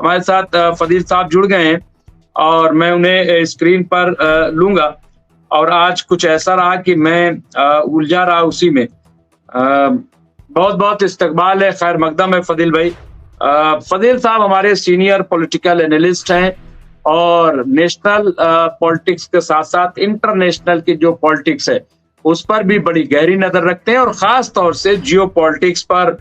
हमारे साथ फदील साहब जुड़ गए हैं और मैं उन्हें स्क्रीन पर लूँगा। और आज कुछ ऐसा रहा कि मैं उलझा रहा उसी में। बहुत-बहुत इस्तकबाल है, खैर मकदम है फदील भाई। फदील साहब हमारे सीनियर पॉलिटिकल एनालिस्ट हैं और नेशनल पॉलिटिक्स के साथ-साथ इंटरनेशनल की जो पॉलिटिक्स है, उस पर भी बड़ी गहरी नज़र रखते हैं और ख़ास तौर से जियोपॉलिटिक्स पर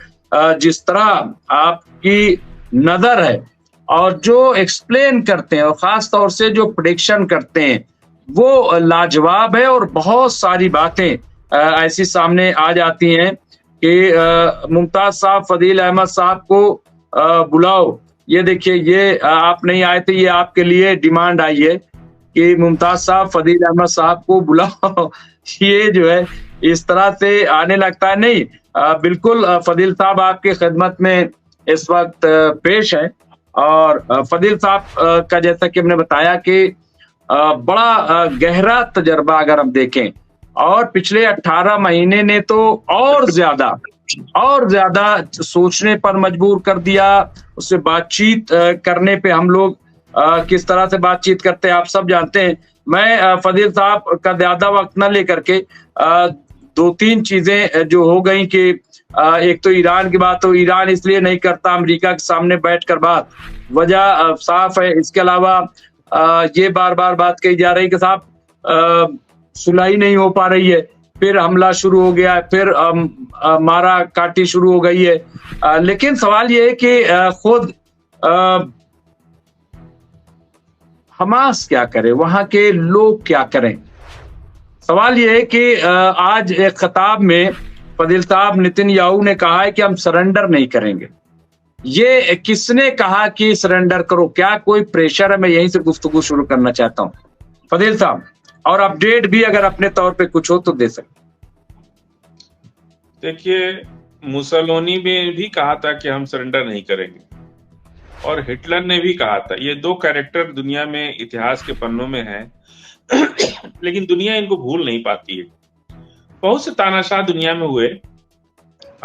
जिस तरह आपकी नज़र है और जो एक्सप्लेन करते हैं और ख़ास तौर से जो प्रेडिक्शन करते हैं, वो लाजवाब है और बहुत सारी बातें ऐसी सामने आ जाती हैं कि मुमताज़ साहब, फदील अहमद साहब को बुलाओ। ये देखिए, ये आप नहीं आए थे, ये आपके लिए डिमांड आई है कि मुमताज़ साहब, फदील अहमद साहब को बुलाओ। ये जो है, इस तरह से आने लगता है। नहीं, बिल्कुल फदील साहब आपकी खिदमत में इस वक़्त पेश हैं और फदील साहब का जैसा कि हमने बताया कि बड़ा गहरा तजर्बा अगर हम देखें और पिछले 18 महीने ने तो और ज़्यादा सोचने पर मजबूर कर दिया, उससे बातचीत करने पे हम लोग किस तरह से बातचीत करते हैं, आप सब जानते हैं। मैं फदील साहब का ज़्यादा वक़्त ना लेकर के 2-3 चीज़ें जो हो गई कि एक तो ईरान की बात, तो ईरान इसलिए नहीं करता अमेरिका के सामने बैठकर बात, वजह साफ है। इसके अलावा ये बार-बार बात कही जा रही है कि साहब सुलह ही नहीं हो पा रही है, फिर हमला शुरू हो गया है, फिर मारा-काटी शुरू हो गई है। लेकिन सवाल ये है कि खुद हमास क्या करे, वहाँ के लोग क्या करें? सवाल ये है कि आज एक खिताब में फदील साहब नेतन्याहू ने कहा है कि हम सरेंडर नहीं करेंगे। ये किसने कहा कि सरेंडर करो? क्या कोई प्रेशर है? मैं यहीं से गुफ्तगू शुरू करना चाहता हूँ। फदील साहब, और अपडेट भी अगर अपने तौर पे कुछ हो तो दे सकते। देखिए, मुसोलिनी ने भी कहा था कि हम सरेंडर नहीं करेंगे और हिटलर ने भी कहा था। ये 2 कैरेक्टर दुनिया में इतिहास के पन्नों में हैं, लेकिन दुनिया इनको भूल नहीं पाती है। बहुत से तानाशाह दुनिया में हुए,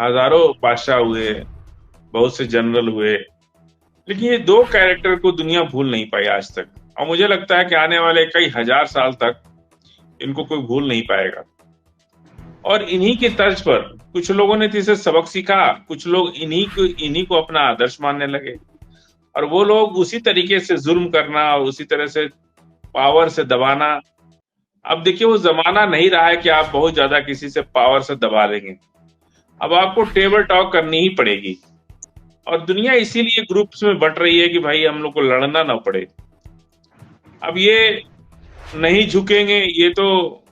हज़ारों बादशाह हुए, बहुत से जनरल हुए, लेकिन ये 2 कैरेक्टर को दुनिया भूल नहीं पाई आज तक और मुझे लगता है कि आने वाले कई हजार साल तक इनको कोई भूल नहीं पाएगा। और इन्हीं के तर्ज पर कुछ लोगों ने तो इसे सबक सीखा, कुछ लोग इन्हीं को अपना आदर्श मानने लगे और वो लोग उसी तरीके से जुल्म करना और उसी तरह से पावर से दबाना। अब देखिए, वो जमाना नहीं रहा है कि आप बहुत ज्यादा किसी से पावर से दबा लेंगे। अब आपको टेबल टॉक करनी ही पड़ेगी और दुनिया इसीलिए ग्रुप्स में बंट रही है कि भाई हम लोग को लड़ना ना पड़े। अब ये नहीं झुकेंगे, ये तो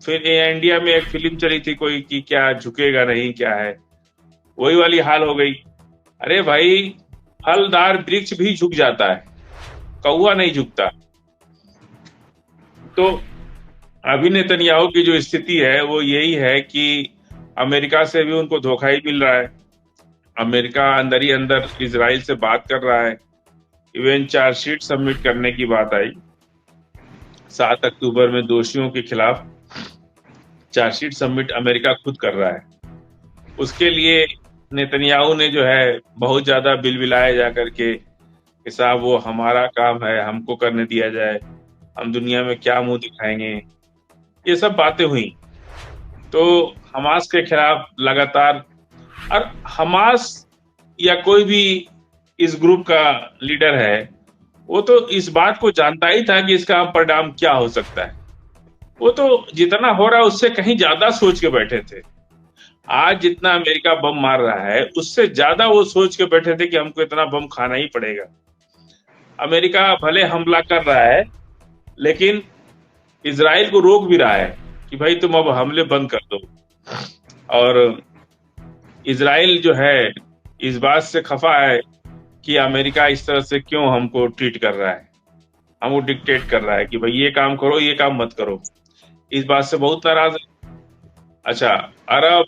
फिर इंडिया में एक फिल्म चली थी कोई कि क्या झुकेगा नहीं, क्या है, वही वाली हाल हो गई। अरे भाई, फलदार वृक्ष भी झुक जाता है, कौवा नहीं झुकता। तो अभी नेतन्याहू की जो स्थिति है वो यही है कि अमेरिका से भी उनको धोखा ही मिल रहा है। अमेरिका अंदर ही अंदर इजराइल से बात कर रहा है। इवन चार्जशीट सबमिट करने की बात आई 7 अक्टूबर में दोषियों के खिलाफ चार्जशीट सबमिट अमेरिका खुद कर रहा है। उसके लिए नेतन्याहू ने जो है बहुत ज्यादा बिलबिलाए जा करके कि साहब वो हमारा काम है, हमको करने दिया जाए, हम दुनिया में क्या मुंह दिखाएंगे, ये सब बातें हुई। तो हमास के खिलाफ लगातार, और हमास या कोई भी इस ग्रुप का लीडर है वो तो इस बात को जानता ही था कि इसका परिणाम क्या हो सकता है। वो तो जितना हो रहा है उससे कहीं ज्यादा सोच के बैठे थे। आज जितना अमेरिका बम मार रहा है उससे ज्यादा वो सोच के बैठे थे कि हमको इतना बम खाना ही पड़ेगा। अमेरिका भले हमला कर रहा है लेकिन इजराइल को रोक भी रहा है कि भाई तुम अब हमले बंद कर दो। और इजराइल जो है इस बात से खफा है कि अमेरिका इस तरह से क्यों हमको ट्रीट कर रहा है, हमको डिक्टेट कर रहा है कि भाई ये काम करो, ये काम मत करो। इस बात से बहुत नाराज है। अच्छा, अरब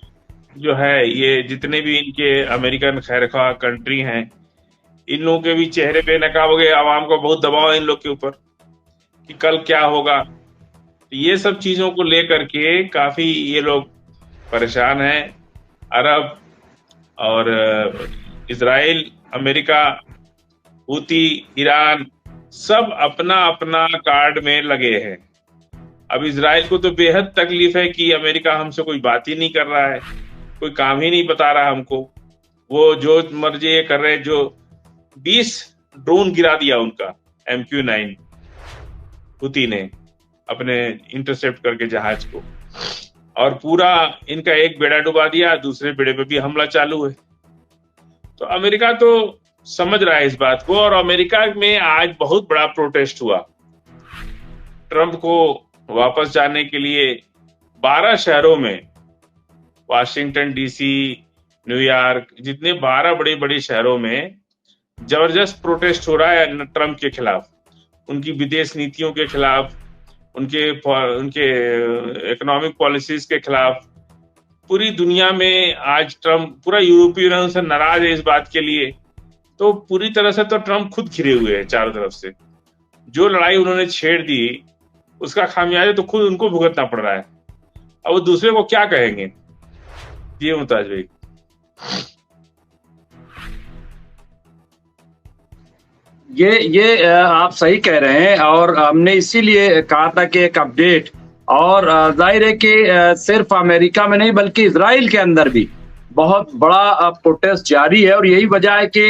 जो है, ये जितने भी इनके अमेरिकन खैरख्वाह कंट्री हैं, इन लोगों के भी चेहरे पे नकाब हो गए। आवाम को बहुत दबाव है इन लोग के ऊपर कि कल क्या होगा। ये सब चीजों को लेकर के काफी ये लोग परेशान हैं। अरब और इजराइल, अमेरिका हूती, ईरान, सब अपना अपना कार्ड में लगे हैं। अब इजराइल को तो बेहद तकलीफ है कि अमेरिका हमसे कोई बात ही नहीं कर रहा है, कोई काम ही नहीं बता रहा हमको। वो जो मर्जी ये कर रहे हैं, जो 20 ड्रोन गिरा दिया उनका MQ-9 हूती ने अपने इंटरसेप्ट करके जहाज को, और पूरा इनका एक बेड़ा डुबा दिया, दूसरे बेड़े पे भी हमला चालू है। तो अमेरिका तो समझ रहा है इस बात को, और अमेरिका में आज बहुत बड़ा प्रोटेस्ट हुआ। ट्रंप को वापस जाने के लिए 12 शहरों में, वाशिंगटन DC, न्यूयॉर्क, जितने 12 बड़े बड़े शहरों में जबरदस्त प्रोटेस्ट हो रहा है ट्रंप के खिलाफ, उनकी विदेश नीतियों के खिलाफ, उनके इकोनॉमिक पॉलिसीज के खिलाफ। पूरी दुनिया में आज ट्रंप, पूरा यूरोपीय यूनियन से नाराज है इस बात के लिए। तो पूरी तरह से तो ट्रंप खुद घिरे हुए हैं चारों तरफ से। जो लड़ाई उन्होंने छेड़ दी, उसका खामियाजा तो खुद उनको भुगतना पड़ रहा है। अब वो दूसरे को क्या कहेंगे? ये मुमताज भाई। ये आप सही कह रहे हैं, और हमने इसीलिए कहा था कि एक अपडेट, और जाहिर है कि सिर्फ अमेरिका में नहीं बल्कि इजराइल के अंदर भी बहुत बड़ा प्रोटेस्ट जारी है। और यही वजह है कि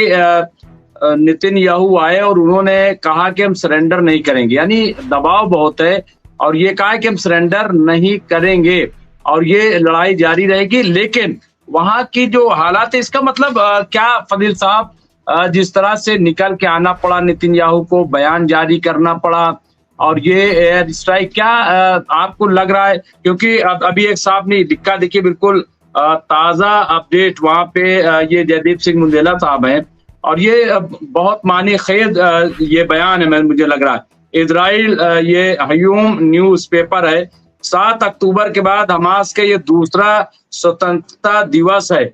नेतन्याहू आए और उन्होंने कहा कि हम सरेंडर नहीं करेंगे, यानी दबाव बहुत है, और ये कहा कि हम सरेंडर नहीं करेंगे और ये लड़ाई जारी रहेगी। लेकिन वहां की जो हालात है, इसका मतलब क्या फजील साहब, जिस तरह से निकल के आना पड़ा नेतन्याहू को, बयान जारी करना पड़ा, और ये एयर स्ट्राइक, क्या आपको लग रहा है? क्योंकि अभी एक साहब ने लिखा, देखिए बिल्कुल ताजा अपडेट वहां पे, ये जयदीप सिंह मुंडेला साहब हैं, और ये बहुत मानी खेद ये बयान है, मुझे लग रहा है। इजराइल, ये हयूम न्यूज पेपर है, 7 अक्टूबर के बाद हमास का ये दूसरा स्वतंत्रता दिवस है।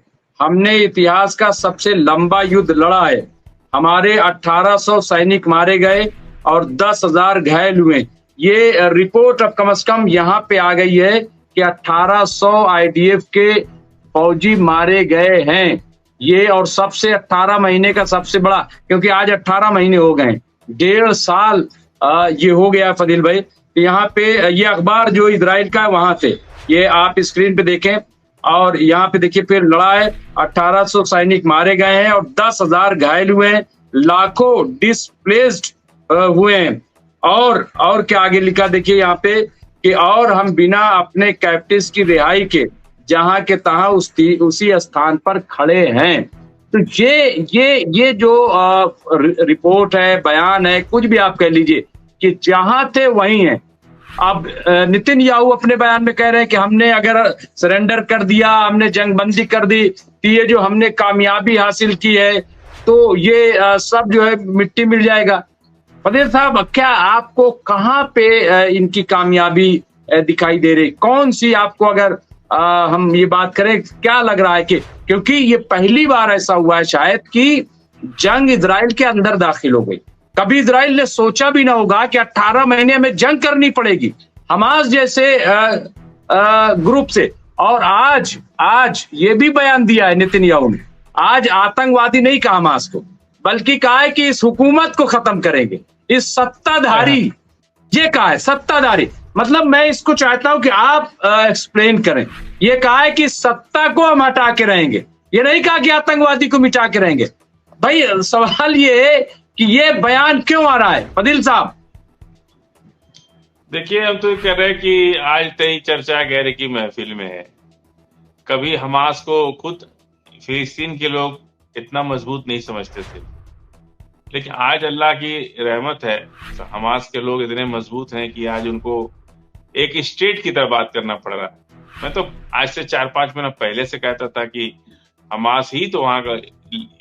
हमने इतिहास का सबसे लंबा युद्ध लड़ा है, हमारे 1800 सैनिक मारे गए और 10,000 घायल हुए। ये रिपोर्ट अब कम से कम यहाँ पे आ गई है कि 1800 IDF के फौजी मारे गए हैं ये, और सबसे 18 महीने का सबसे बड़ा, क्योंकि आज 18 महीने हो गए, 1.5 साल ये हो गया फजील भाई। यहाँ पे ये अखबार जो इजराइल का है वहां से, ये आप स्क्रीन पे देखें, और यहाँ पे देखिए फिर लड़ा है, 1800 सैनिक मारे गए हैं और 10,000 घायल हुए हैं, लाखों डिस्प्लेस्ड हुए हैं। और क्या आगे लिखा देखिए यहाँ पे कि और हम बिना अपने कैप्टिव्स की रिहाई के जहां के तहां उसी स्थान पर खड़े हैं। तो ये जो रिपोर्ट है, बयान है, कुछ भी आप कह लीजिए, कि जहां थे वहीं है। अब नेतन्याहू अपने बयान में कह रहे हैं कि हमने अगर सरेंडर कर दिया, हमने जंगबंदी कर दी, तो ये जो हमने कामयाबी हासिल की है, तो ये सब जो है मिट्टी मिल जाएगा। फजील साहब, क्या आपको कहाँ पे इनकी कामयाबी दिखाई दे रही? कौन सी आपको, अगर हम ये बात करें, क्या लग रहा है कि, क्योंकि ये पहली बार ऐसा हुआ है शायद कि जंग इजराइल के अंदर दाखिल हो गई। कभी इजराइल ने सोचा भी ना होगा कि 18 महीने में जंग करनी पड़ेगी हमास जैसे ग्रुप से। और आज ये भी बयान दिया है नेतन्याहू ने, आज आतंकवादी नहीं कहा हमास को, बल्कि कहा है कि इस हुकूमत को खत्म करेंगे, इस सत्ताधारी, ये कहा है सत्ताधारी। मतलब मैं इसको चाहता हूं कि आप एक्सप्लेन करें। ये कहा है कि सत्ता को हम हटा के रहेंगे, ये नहीं कहा कि आतंकवादी को मिटा के रहेंगे। भाई सवाल ये है कि ये बयान क्यों आ रहा है फजील साहब? देखिए, हम तो कह रहे हैं कि आज तय चर्चा गैर की महफिल में है। कभी हमास को खुद फिलिस्तीन के लोग इतना मजबूत नहीं समझते थे, लेकिन आज अल्लाह की रहमत है, हमास के लोग इतने मजबूत हैं कि आज उनको एक स्टेट की तरह बात करना पड़ रहा है। मैं तो आज से 4-5 महीना पहले से कहता था कि हमास ही तो वहां का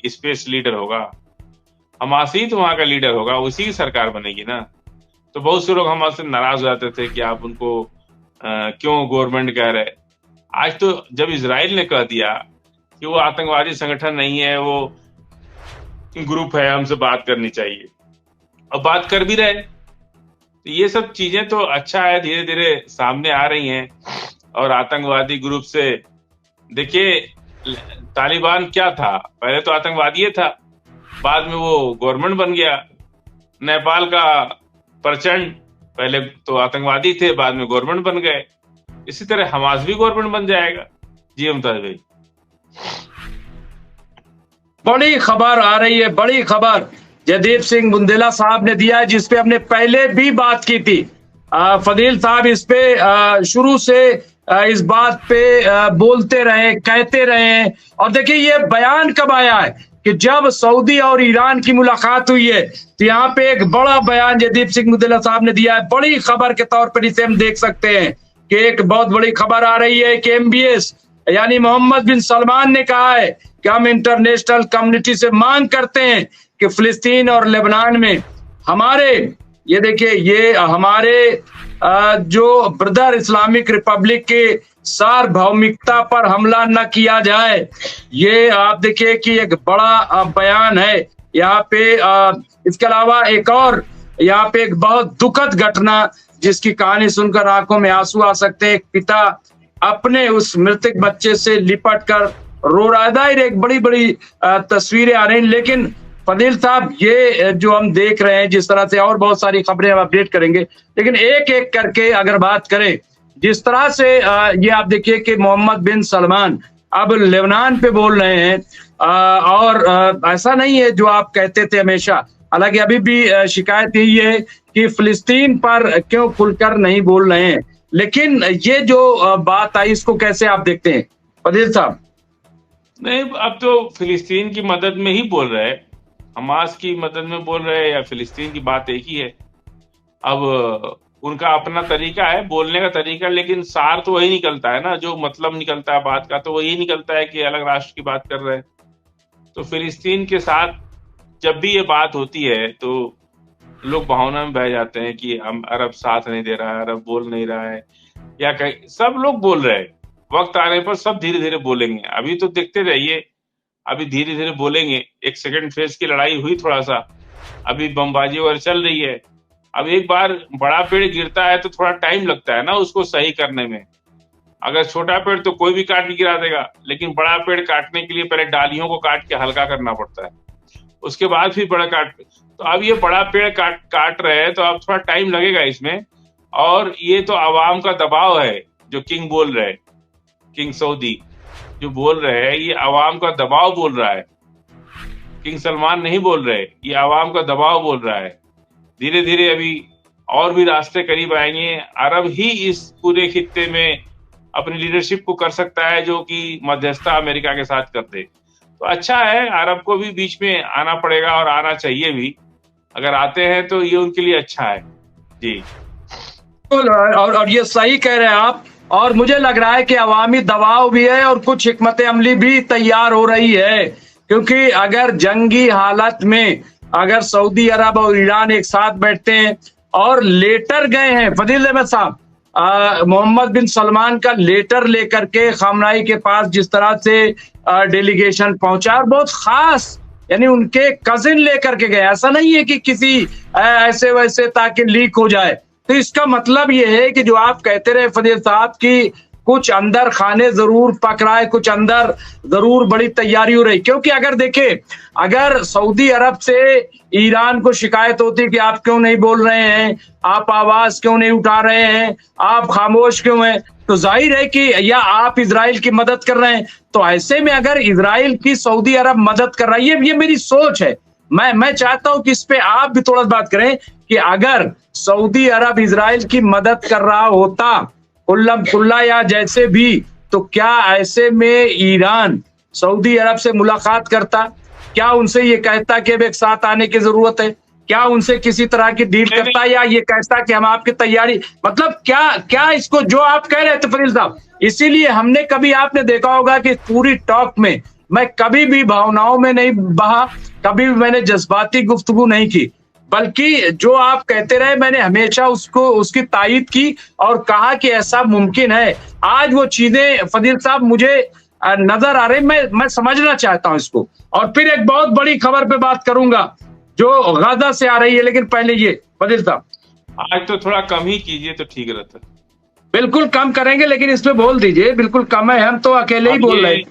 स्पेस लीडर होगा, हमास ही तो वहां का लीडर होगा, उसी की सरकार बनेगी ना। तो बहुत से लोग हमारे से नाराज हो जाते थे कि आप उनको क्यों गवर्नमेंट कह रहे। आज तो जब इजराइल ने कह दिया कि वो आतंकवादी संगठन नहीं है, वो ग्रुप है, हमसे बात करनी चाहिए, और बात कर भी रहे, तो ये सब चीजें तो अच्छा है, धीरे धीरे सामने आ रही हैं। और आतंकवादी ग्रुप से, देखिए तालिबान क्या था, पहले तो आतंकवादी था, बाद में वो गवर्नमेंट बन गया। नेपाल का प्रचंड पहले तो आतंकवादी थे, बाद में गवर्नमेंट बन गए। इसी तरह हमास भी गवर्नमेंट बन जाएगा। जी मुमताज भाई। बड़ी खबर आ रही है, बड़ी खबर जयदीप सिंह बुंदेला साहब ने दिया है, जिसपे हमने पहले भी बात की थी। फदील साहब इस पे शुरू से इस बात पे बोलते रहे, कहते रहे। और देखिए ये बयान कब आया है कि जब सऊदी और ईरान की मुलाकात हुई है, तो यहाँ पे एक बड़ा बयान जयदीप सिंह बुंदेला साहब ने दिया है। बड़ी खबर के तौर पर इसे हम देख सकते हैं कि एक बहुत बड़ी खबर आ रही है कि MBS यानी मोहम्मद बिन सलमान ने कहा है कि हम इंटरनेशनल कम्युनिटी से मांग करते हैं कि फिलिस्तीन और लेबनान में हमारे, ये देखिए, ये हमारे जो ब्रदर इस्लामिक रिपब्लिक के सार्वभौमिकता पर हमला न किया जाए। ये आप देखिए कि एक बड़ा बयान है यहाँ पे। इसके अलावा एक और यहाँ पे एक बहुत दुखद घटना जिसकी कहानी सुनकर आंखों में आंसू आ सकते हैं। एक पिता अपने उस मृतक बच्चे से लिपट कर रो रहा है। दाहिर एक बड़ी बड़ी तस्वीरें आ रही हैं, लेकिन फदील साहब ये जो हम देख रहे हैं जिस तरह से, और बहुत सारी खबरें हम अपडेट करेंगे, लेकिन एक एक करके अगर बात करें, जिस तरह से ये आप देखिए कि मोहम्मद बिन सलमान अब लेबनान पे बोल रहे हैं। और ऐसा नहीं है जो आप कहते थे हमेशा, हालांकि अभी भी शिकायत यही है कि फिलिस्तीन पर क्यों खुलकर नहीं बोल रहे हैं। लेकिन ये जो बात आई, इसको कैसे आप देखते हैं फदील साहब? नहीं, अब तो फिलिस्तीन की मदद में ही बोल रहे हैं, हमास की मदद में बोल रहे हैं या फिलिस्तीन की, बात एक ही है। अब उनका अपना तरीका है बोलने का तरीका, लेकिन सार तो वही निकलता है ना, जो मतलब निकलता है बात का तो वही निकलता है कि अलग राष्ट्र की बात कर रहे हैं। तो फिलिस्तीन के साथ जब भी ये बात होती है तो लोग भावना में बह जाते हैं कि हम अरब साथ नहीं दे रहा है, अरब बोल नहीं रहा है, या कहीं सब लोग बोल रहे हैं। वक्त आने पर सब धीरे धीरे बोलेंगे, अभी तो देखते रहिए, अभी धीरे धीरे बोलेंगे। एक सेकंड फेज की लड़ाई हुई थोड़ा सा, अभी बमबाजी वगैरह चल रही है। अब एक बार बड़ा पेड़ गिरता है तो थोड़ा टाइम लगता है ना उसको सही करने में। अगर छोटा पेड़ तो कोई भी काट के गिरा देगा, लेकिन बड़ा पेड़ काटने के लिए पहले डालियों को काट के हल्का करना पड़ता है, उसके बाद फिर बड़ा काट। तो अब ये बड़ा पेड़ काट रहे हैं तो अब थोड़ा टाइम लगेगा इसमें। और ये तो आवाम का दबाव है, जो किंग बोल रहे हैं, किंग सऊदी जो बोल रहे हैं, ये आवाम का दबाव बोल रहा है। किंग सलमान नहीं बोल रहे, ये आवाम का दबाव बोल रहा है। धीरे धीरे अभी और भी रास्ते करीब आएंगे। अरब ही इस पूरे खित्ते में अपनी लीडरशिप को कर सकता है, जो कि मध्यस्थता अमेरिका के साथ कर दे। तो अच्छा है, अरब को भी बीच में आना पड़ेगा और आना चाहिए भी। अगर आते हैं तो ये उनके लिए अच्छा है। जी, और ये सही कह रहे हैं आप। और मुझे लग रहा है कि अवामी दबाव भी है और कुछ हिकमत अमली भी तैयार हो रही है, क्योंकि अगर जंगी हालत में अगर सऊदी अरब और ईरान एक साथ बैठते हैं और लेटर गए हैं फदील अहमद साहब, मोहम्मद बिन सलमान का लेटर लेकर के खामनाई के पास जिस तरह से डेलीगेशन पहुंचा, और बहुत खास यानी उनके कजिन लेकर के गए, ऐसा नहीं है कि किसी ऐसे वैसे ताकि लीक हो जाए। तो इसका मतलब ये है कि जो आप कहते रहे फदील साहब की कुछ अंदर खाने जरूर पक रहा है, कुछ अंदर जरूर बड़ी तैयारी हो रही। क्योंकि अगर देखें, अगर सऊदी अरब से ईरान को शिकायत होती कि आप क्यों नहीं बोल रहे हैं, आप आवाज क्यों नहीं उठा रहे हैं, आप खामोश क्यों हैं, तो जाहिर है कि या आप इजराइल की मदद कर रहे हैं। तो ऐसे में अगर इजराइल की सऊदी अरब मदद कर रहा है, ये मेरी सोच है। मैं चाहता हूं कि इस पे आप भी थोड़ा बात करें कि अगर सऊदी अरब इजराइल की मदद कर रहा होता खुल्लम खुल्ला या जैसे भी, तो क्या ऐसे में ईरान सऊदी अरब से मुलाकात करता? क्या उनसे ये कहता कि अब एक साथ आने की जरूरत है? क्या उनसे किसी तरह की डील करता, या ये कहता कि हम आपकी तैयारी, मतलब क्या इसको जो आप कह रहे थे फरील साहब, इसीलिए हमने कभी, आपने देखा होगा कि पूरी टॉक में मैं कभी भी भावनाओं में नहीं बहा, कभी भी मैंने जज्बाती गुफ्तगू नहीं की, बल्कि जो आप कहते रहे मैंने हमेशा उसकी तायीद की और कहा कि ऐसा मुमकिन है। आज वो चीजें फदील साहब मुझे नजर आ रही, मैं समझना चाहता हूं इसको। और फिर एक बहुत बड़ी खबर पे बात करूंगा जो गाजा से आ रही है, लेकिन पहले ये फदील साहब, आज तो थोड़ा कम ही कीजिए तो ठीक रहता। बिल्कुल कम करेंगे, लेकिन इसमें बोल दीजिए, बिल्कुल कम है, हम तो अकेले ही बोल रहे हैं।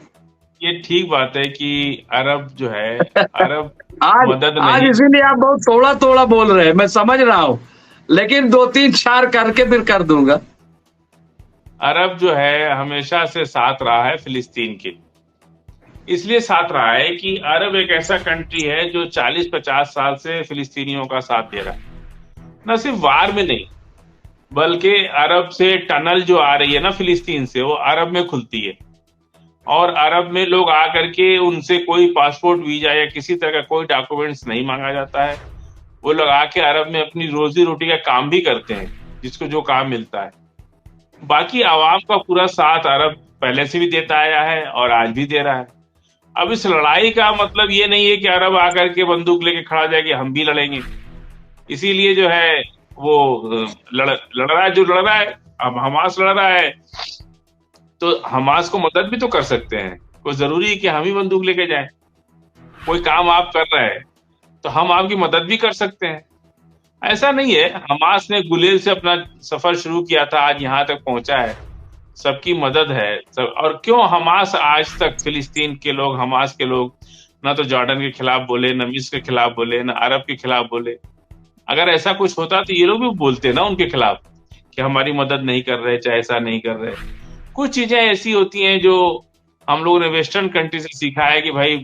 ये ठीक बात है कि अरब जो है, अरब आज मदद आज नहीं। इसीलिए आप बहुत थोड़ा थोड़ा बोल रहे हैं, मैं समझ रहा हूँ, लेकिन 2 3 4 करके फिर कर दूंगा। अरब जो है हमेशा से साथ रहा है फिलिस्तीन के, इसलिए साथ रहा है कि अरब एक ऐसा कंट्री है जो 40-50 साल से फिलिस्तीनियों का साथ दे रहा है, न सिर्फ वार में नहीं, बल्कि अरब से टनल जो आ रही है ना फिलिस्तीन से, वो अरब में खुलती है, और अरब में लोग आकर के उनसे कोई पासपोर्ट वीजा या किसी तरह का कोई डॉक्यूमेंट्स नहीं मांगा जाता है। वो लोग आके अरब में अपनी रोजी रोटी का काम भी करते हैं, जिसको जो काम मिलता है। बाकी आवाम का पूरा साथ अरब पहले से भी देता आया है और आज भी दे रहा है। अब इस लड़ाई का मतलब ये नहीं है कि अरब आकर के बंदूक लेके खड़ा जाए कि हम भी लड़ेंगे। इसीलिए जो है वो लड़ रहा है जो लड़ रहा है। अब हमास लड़ रहा है तो हमास को मदद भी तो कर सकते हैं। कोई जरूरी है कि हम ही बंदूक लेके जाएं? कोई काम आप कर रहे हैं तो हम आपकी मदद भी कर सकते हैं। ऐसा नहीं है, हमास ने गुलेल से अपना सफर शुरू किया था, आज यहाँ तक पहुंचा है, सबकी मदद है सब। और क्यों हमास आज तक, फिलिस्तीन के लोग, हमास के लोग ना तो जॉर्डन के खिलाफ बोले, ना मिस्र के खिलाफ बोले, ना अरब के खिलाफ बोले। अगर ऐसा कुछ होता तो ये लोग भी बोलते ना उनके खिलाफ कि हमारी मदद नहीं कर रहे, चाहे ऐसा नहीं कर रहे। कुछ चीजें ऐसी होती हैं जो हम लोगों ने वेस्टर्न कंट्री से सीखा है कि भाई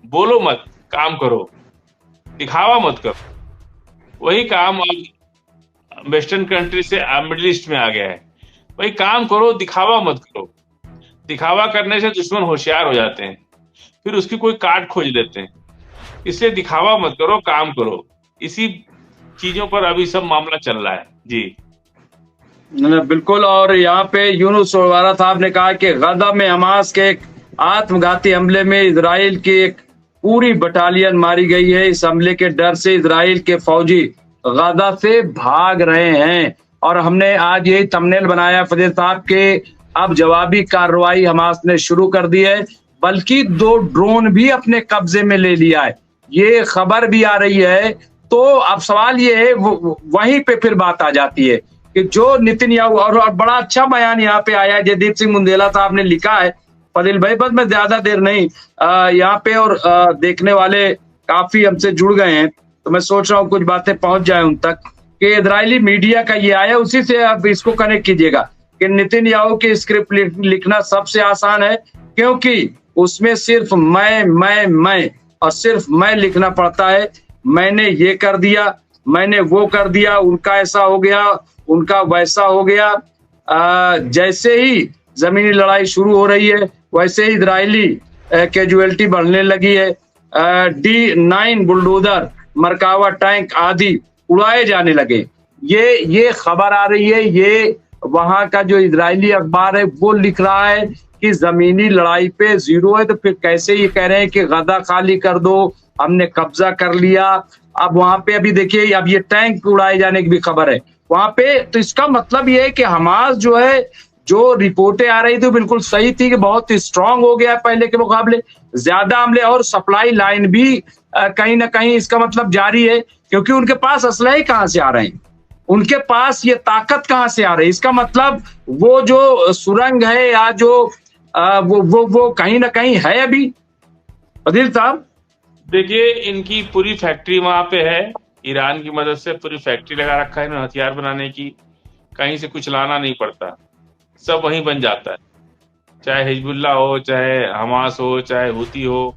बोलो मत, काम करो, दिखावा मत करो। वही काम अब वेस्टर्न कंट्री से मिडिल ईस्ट में आ गया है। भाई काम करो, दिखावा मत करो। दिखावा करने से दुश्मन होशियार हो जाते हैं, फिर उसकी कोई काट खोज लेते हैं। इसलिए दिखावा मत करो, काम करो। इसी चीजों पर अभी सब मामला चल रहा है जी। बिल्कुल। और यहाँ पे यूनुस सोवारा साहब ने कहा कि गजा में हमास के एक आत्मघाती हमले में इजराइल की एक पूरी बटालियन मारी गई है। इस हमले के डर से इजराइल के फौजी गजा से भाग रहे हैं। और हमने आज यही थंबनेल बनाया फजील साहब के, अब जवाबी कार्रवाई हमास ने शुरू कर दी है, बल्कि 2 ड्रोन भी अपने कब्जे में ले लिया है, ये खबर भी आ रही है। तो अब सवाल ये है, वहीं पे फिर बात आ जाती है कि जो नेतन्याहू, और बड़ा अच्छा बयान यहाँ पे आया है, जयदीप सिंह मुंडेला साहब ने लिखा है फजील भाई, बस मैं ज्यादा देर नहीं यहाँ पे, और देखने वाले काफी हमसे जुड़ गए हैं, तो मैं सोच रहा हूँ कुछ बातें पहुंच जाए उन तक कि इजरायली मीडिया का ये आया, उसी से आप इसको कनेक्ट कीजिएगा कि नेतन्याहू की स्क्रिप्ट लिखना सबसे आसान है, क्योंकि उसमें सिर्फ मैं और सिर्फ मैं लिखना पड़ता है। मैंने ये कर दिया, मैंने वो कर दिया, उनका ऐसा हो गया, उनका वैसा हो गया। जैसे ही जमीनी लड़ाई शुरू हो रही है, वैसे ही इजरायली कैजुअलिटी बढ़ने लगी है। D9 बुलडोजर, मरकावा टैंक आदि उड़ाए जाने लगे। ये खबर आ रही है, ये वहां का जो इजरायली अखबार है वो लिख रहा है कि जमीनी लड़ाई पे 0 है। तो फिर कैसे ये कह रहे हैं कि गजा खाली कर दो, हमने कब्जा कर लिया। अब वहां पे अभी देखिए, अब ये टैंक उड़ाए जाने की भी खबर है वहां पे। तो इसका मतलब ये है कि हमास जो है, जो रिपोर्टें आ रही थी बिल्कुल सही थी कि बहुत स्ट्रांग हो गया पहले के मुकाबले, ज्यादा हमले, और सप्लाई लाइन भी कहीं ना कहीं इसका मतलब जारी है, क्योंकि उनके पास असलहे कहां से आ रहे हैं, उनके पास ये ताकत कहां से आ रही है। इसका मतलब वो जो सुरंग है या जो वो कहीं ना कहीं है अभी। अदिल साहब देखिए, इनकी पूरी फैक्ट्री वहां पे है, ईरान की मदद से पूरी फैक्ट्री लगा रखा है इन्होंने हथियार बनाने की। कहीं से कुछ लाना नहीं पड़ता, सब वहीं बन जाता है। चाहे हिजबुल्लाह हो, चाहे हमास हो, चाहे हुती हो,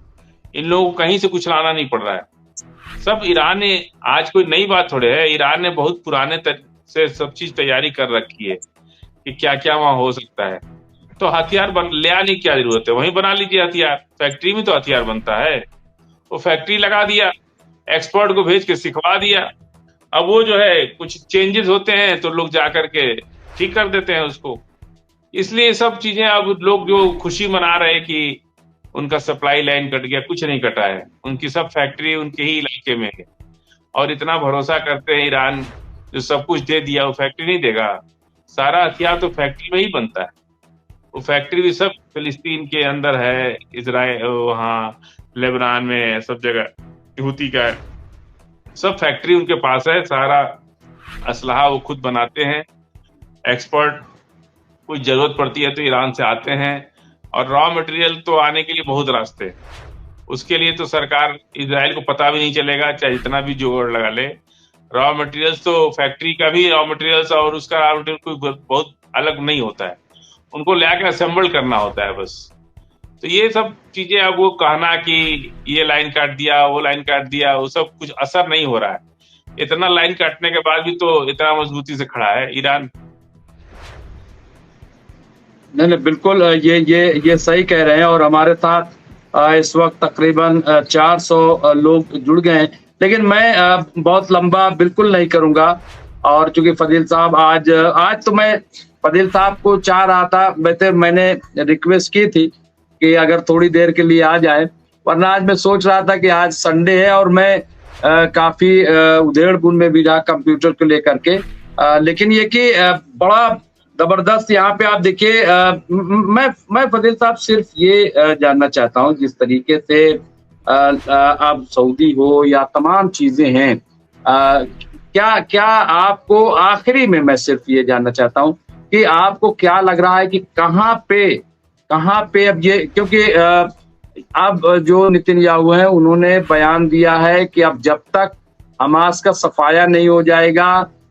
इन लोगों को कहीं से कुछ लाना नहीं पड़ रहा है। सब ईरान ने, आज कोई नई बात थोड़े है, ईरान ने बहुत पुराने से सब चीज तैयारी कर रखी है कि क्या क्या वहां हो सकता है। तो हथियार ले आने की क्या जरूरत है, वहीं बना लीजिए हथियार। फैक्ट्री में तो हथियार बनता है। वो फैक्ट्री लगा दिया, एक्सपर्ट को भेज के सिखवा दिया। अब वो जो है कुछ चेंजेस होते हैं तो लोग जा करके ठीक कर देते हैं उसको। इसलिए सब चीजें, अब लोग जो खुशी मना रहे कि उनका सप्लाई लाइन कट गया, कुछ नहीं कटा है। उनकी सब फैक्ट्री उनके ही इलाके में है, और इतना भरोसा करते हैं ईरान, जो सब कुछ दे दिया वो फैक्ट्री नहीं देगा। सारा हथियार तो फैक्ट्री में ही बनता है। वो फैक्ट्री भी सब फिलिस्तीन के अंदर है, इजराइल, वहाँ लेबनान में, सब जगह हुती का सब फैक्ट्री उनके पास है। सारा असलहा वो खुद बनाते हैं। एक्सपर्ट, कोई जरूरत पड़ती है तो ईरान से आते हैं, और रॉ मटेरियल तो आने के लिए बहुत रास्ते। उसके लिए तो सरकार इजराइल को पता भी नहीं चलेगा, चाहे जितना भी जोर लगा ले। रॉ मटेरियल्स तो फैक्ट्री का भी रॉ मटेरियल्स और उसका रॉ मटेरियल कोई बहुत अलग नहीं होता है, उनको लाके असेंबल करना होता है बस। तो ये सब चीजें अब वो कहना कि ये लाइन काट दिया, वो लाइन काट दिया, वो सब कुछ असर नहीं हो रहा है। इतना लाइन काटने के बाद भी तो इतना मजबूती से खड़ा है ईरान। नहीं नहीं, बिल्कुल ये सही कह रहे हैं। और हमारे साथ इस वक्त तकरीबन 400 लोग जुड़ गए हैं, लेकिन मैं बहुत लंबा बिल्कुल नहीं करूंगा। और चूंकि फजील साहब आज तो मैं फजील साहब को चाह रहा था, वैसे मैंने रिक्वेस्ट की थी कि अगर थोड़ी देर के लिए आ जाए, वरना आज मैं सोच रहा था कि आज संडे है और मैं काफी उधेड़-बुन में भी रहा कंप्यूटर को लेकर के। लेकिन ये कि बड़ा जबरदस्त यहाँ पे आप देखिए, मैं फजील साहब सिर्फ ये जानना चाहता हूँ, जिस तरीके से आप सऊदी हो या तमाम चीजें हैं, क्या क्या आपको आखिरी में मैं सिर्फ ये जानना चाहता हूँ कि आपको क्या लग रहा है कि कहाँ पे अब ये, क्योंकि अब जो नेतन्याहू हैं उन्होंने बयान दिया है कि अब जब तक हमास का सफाया नहीं हो जाएगा,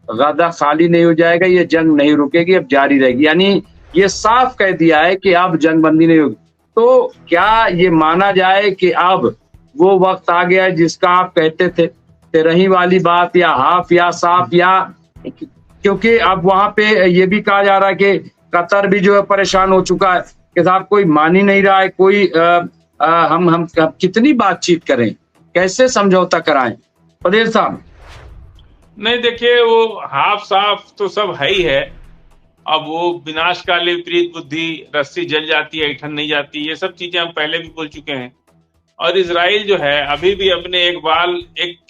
गजा खाली नहीं हो जाएगा, ये जंग नहीं रुकेगी, अब जारी रहेगी। यानी ये साफ कह दिया है कि अब जंग बंदी नहीं होगी। तो क्या ये माना जाए कि अब वो वक्त आ गया है जिसका आप कहते थे, तेरही वाली बात, या हाफ या साफ, या क्योंकि अब वहां पे ये भी कहा जा रहा है कि कतर भी जो है परेशान हो चुका है कि साहब कोई मान ही नहीं रहा है, कोई हम कितनी बातचीत करें, कैसे समझौता कराएं फजील साहब? नहीं देखिए, वो हाफ साफ तो सब है ही है। अब वो विनाशकाली विपरीत बुद्धि, रस्सी जल जाती है ऐठन नहीं जाती, ये सब चीजें हम पहले भी बोल चुके हैं। और इजराइल जो है अभी भी अपने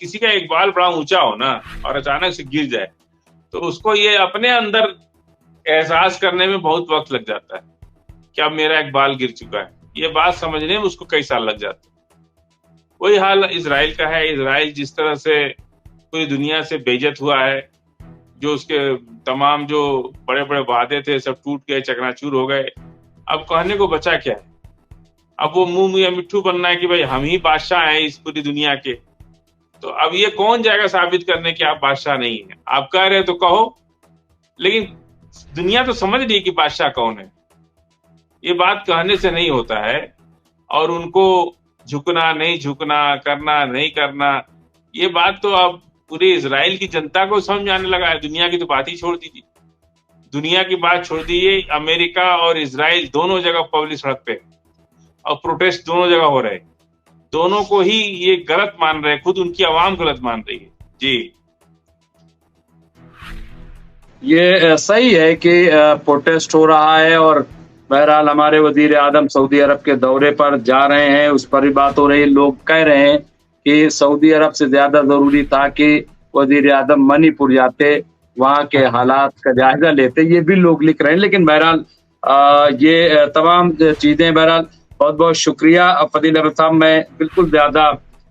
किसी का एक बाल बड़ा ऊंचा हो ना और अचानक से गिर जाए, तो उसको ये अपने अंदर एहसास करने में बहुत वक्त लग जाता है कि अब मेरा एक बाल गिर चुका है। ये बात समझने में उसको कई साल लग जाते हैं। वही हाल इजराइल का है। इजराइल जिस तरह से पूरी दुनिया से बेइज्जत हुआ है, जो उसके तमाम जो बड़े बड़े वादे थे सब टूट गए, चकनाचूर हो गए। अब कहने को बचा क्या है? अब वो मुंह या मिट्ठू बनना है कि भाई हम ही बादशाह हैं इस पूरी दुनिया के। तो अब ये कौन जाएगा साबित करने कि आप बादशाह नहीं है? आप कह रहे तो कहो, लेकिन दुनिया तो समझ रही है कि बादशाह कौन है। ये बात कहने से नहीं होता है। और उनको झुकना नहीं झुकना, करना नहीं करना, ये बात तो अब पूरे इजराइल की जनता को समझ में आने लगा है। दुनिया की तो बात ही छोड़ दीजिए, दुनिया की बात छोड़ दीजिए, अमेरिका और इजराइल दोनों जगह पब्लिक सड़क पे और प्रोटेस्ट दोनों जगह हो रहे, दोनों को ही ये गलत मान रहे हैं, खुद उनकी आवाम गलत मान रही है। जी, ये सही है कि प्रोटेस्ट हो रहा है, और बहरहाल हमारे वजीर आजम सऊदी अरब के दौरे पर जा रहे हैं, उस पर भी बात हो रही है। लोग कह रहे हैं कि सऊदी अरब से ज्यादा जरूरी था कि वजीर आजम मणिपुर जाते, वहां के हालात का जायजा लेते, ये भी लोग लिख रहे हैं। लेकिन बहरहाल ये तमाम चीजें, बहरहाल बहुत बहुत शुक्रिया फजील अहमद साहब। मैं बिल्कुल ज्यादा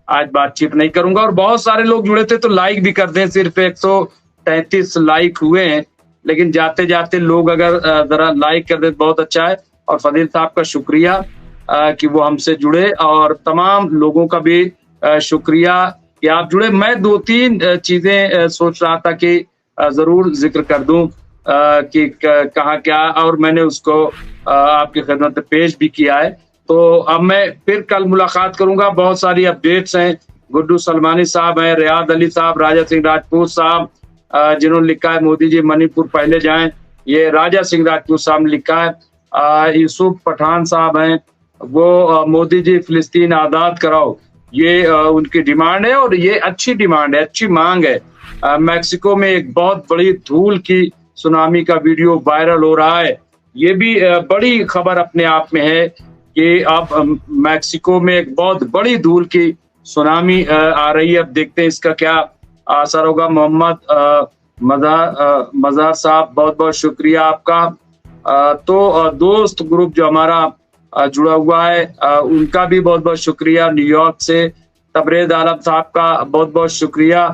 आज बातचीत नहीं करूंगा, और बहुत सारे लोग जुड़े थे तो लाइक भी कर दें। सिर्फ 133 लाइक हुए हैं, लेकिन जाते जाते लोग अगर जरा लाइक कर दे बहुत अच्छा है। और फजील साहब का शुक्रिया कि वो हमसे जुड़े, और तमाम लोगों का भी शुक्रिया कि आप जुड़े। मैं 2-3 चीजें सोच रहा था कि जरूर जिक्र कर दूं कि कहाँ क्या, और मैंने उसको आपकी खिदमत में पेश भी किया है। तो अब मैं फिर कल मुलाकात करूंगा। बहुत सारी अपडेट्स हैं। गुड्डू सलमानी साहब हैं, रियाद अली साहब, राजा सिंह राजपूत साहब जिन्होंने लिखा है मोदी जी मणिपुर पहले जाएं, ये राजा सिंह राजपूत साहब ने लिखा है। यूसुफ पठान साहब हैं, वो मोदी जी फिलिस्तीन आज़ाद कराओ, ये उनकी डिमांड है, और ये अच्छी डिमांड है, अच्छी मांग है। मैक्सिको में एक बहुत बड़ी धूल की सुनामी का वीडियो वायरल हो रहा है। ये भी बड़ी खबर अपने आप में है कि अब मैक्सिको में एक बहुत बड़ी धूल की सुनामी आ रही है। अब देखते हैं इसका क्या असर होगा। मोहम्मद मज़ार साहब, बहुत बहुत शुक्रिया आपका। तो दोस्त ग्रुप जो हमारा जुड़ा हुआ है, उनका भी बहुत बहुत शुक्रिया। न्यूयॉर्क से तबरेज आलम साहब का बहुत बहुत शुक्रिया,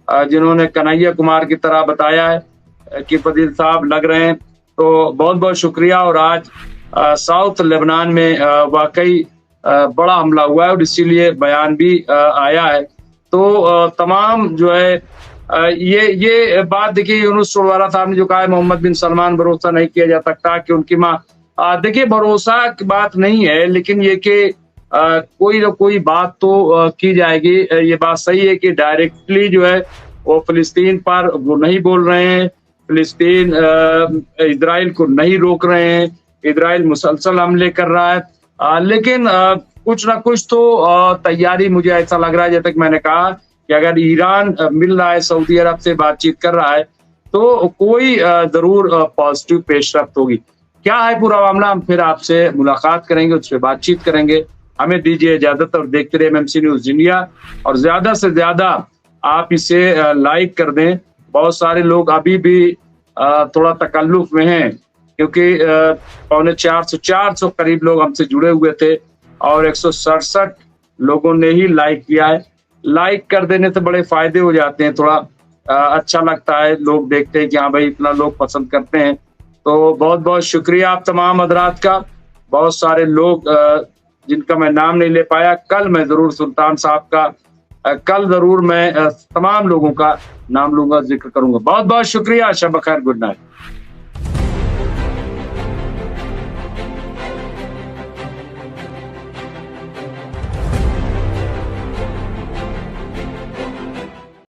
जिन्होंने कन्हैया कुमार की तरह बताया है कि फजील साहब लग रहे हैं, तो बहुत बहुत शुक्रिया। और आज साउथ लेबनान में वाकई बड़ा हमला हुआ है और इसीलिए बयान भी आया है। तो तमाम जो है ये बात देखिए, यूनुस चौड़वारा साहब ने जो कहा है मोहम्मद बिन सलमान भरोसा नहीं किया जा सकता कि उनकी माँ, देखिए भरोसा की बात नहीं है, लेकिन ये कि कोई ना कोई बात तो की जाएगी। ये बात सही है कि डायरेक्टली जो है वो फिलिस्तीन पर वो नहीं बोल रहे हैं, फिलिस्तीन इजराइल को नहीं रोक रहे हैं, इजराइल मुसलसल हमले कर रहा है, लेकिन कुछ ना कुछ तो तैयारी, मुझे ऐसा लग रहा है, जैसे कि मैंने कहा कि अगर ईरान मिल रहा है, सऊदी अरब से बातचीत कर रहा है, तो कोई जरूर पॉजिटिव पेशरफ्त होगी। क्या है पूरा मामला, हम फिर आपसे मुलाकात करेंगे, उस पर बातचीत करेंगे। हमें दीजिए इजाजत और देखते रहिए एमएमसी न्यूज इंडिया, और ज्यादा से ज्यादा आप इसे लाइक कर दें। बहुत सारे लोग अभी भी थोड़ा तकल्लुफ में हैं, क्योंकि 450 करीब लोग हमसे जुड़े हुए थे और 167 लोगों ने ही लाइक किया है। लाइक कर देने से बड़े फायदे हो जाते हैं, थोड़ा अच्छा लगता है, लोग देखते हैं कि हाँ भाई इतना लोग पसंद करते हैं। तो बहुत बहुत शुक्रिया आप तमाम हजरात का। बहुत सारे लोग जिनका मैं नाम नहीं ले पाया, कल मैं जरूर सुल्तान साहब का, कल जरूर मैं तमाम लोगों का नाम लूंगा, जिक्र करूंगा। बहुत बहुत शुक्रिया, शब खैर, गुड नाइट।